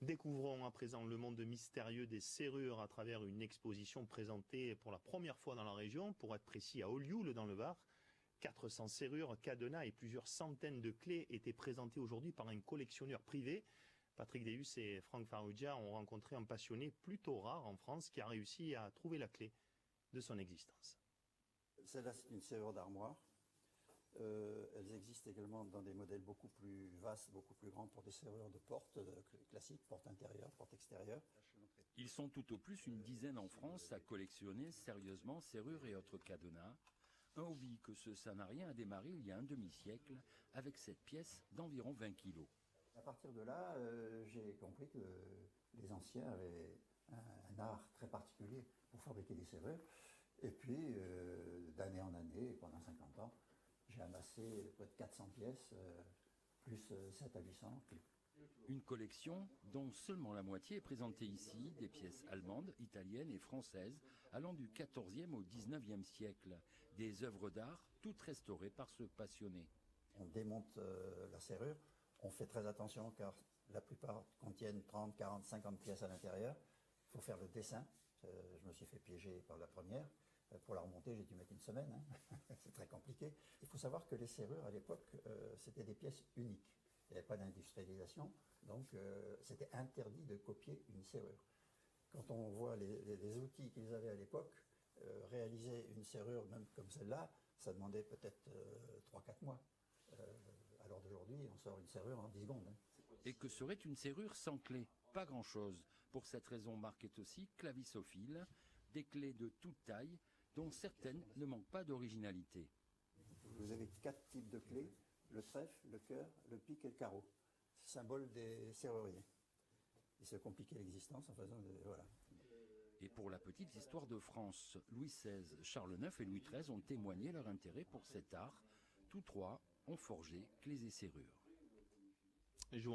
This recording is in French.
Découvrons à présent le monde mystérieux des serrures à travers une exposition présentée pour la première fois dans la région, pour être précis à Ollioules dans le Var. 400 serrures, cadenas et plusieurs centaines de clés étaient présentées aujourd'hui par un collectionneur privé. Patrick Deus et Franck Farrugia ont rencontré un passionné plutôt rare en France qui a réussi à trouver la clé de son existence. Celle-là, c'est une serrure d'armoire. Elles existent également dans des modèles beaucoup plus vastes, beaucoup plus grands pour des serrures de porte classiques, porte intérieure, porte extérieure. Ils sont tout au plus une dizaine en France à collectionner sérieusement serrures et autres cadenas. Un hobby que ce sanarien a démarré il y a un demi-siècle avec cette pièce d'environ 20 kilos. À partir de là, j'ai compris que les anciens avaient un art très particulier pour fabriquer des serrures. Et puis, d'année en année, pendant 50 ans, j'ai amassé près de 400 pièces, plus 7 à 800. Une collection dont seulement la moitié est présentée ici, des pièces allemandes, italiennes et françaises allant du XIVe au XIXe siècle. Des œuvres d'art toutes restaurées par ce passionné. On démonte la serrure, on fait très attention car la plupart contiennent 30, 40, 50 pièces à l'intérieur. Il faut faire le dessin. Je me suis fait piéger par la première. Pour la remonter, j'ai dû mettre une semaine. Hein. C'est très compliqué. Il faut savoir que les serrures, à l'époque, c'était des pièces uniques. Il n'y avait pas d'industrialisation, donc c'était interdit de copier une serrure. Quand on voit les outils qu'ils avaient à l'époque, réaliser une serrure, même comme celle-là, ça demandait peut-être 3-4 mois. Alors d'aujourd'hui, on sort une serrure en 10 secondes. Hein. Et que serait une serrure sans clé? Pas grand-chose. Pour cette raison, Marc est aussi clavissophile, des clés de toute taille, dont certaines ne manquent pas d'originalité. Vous avez 4 types de clés, le trèfle, le cœur, le pic et le carreau. Symbole des serruriers. Ils se compliquaient l'existence en faisant de... Voilà. Et pour la petite histoire de France, Louis XVI, Charles IX et Louis XIII ont témoigné leur intérêt pour cet art. Tous trois ont forgé clés et serrures.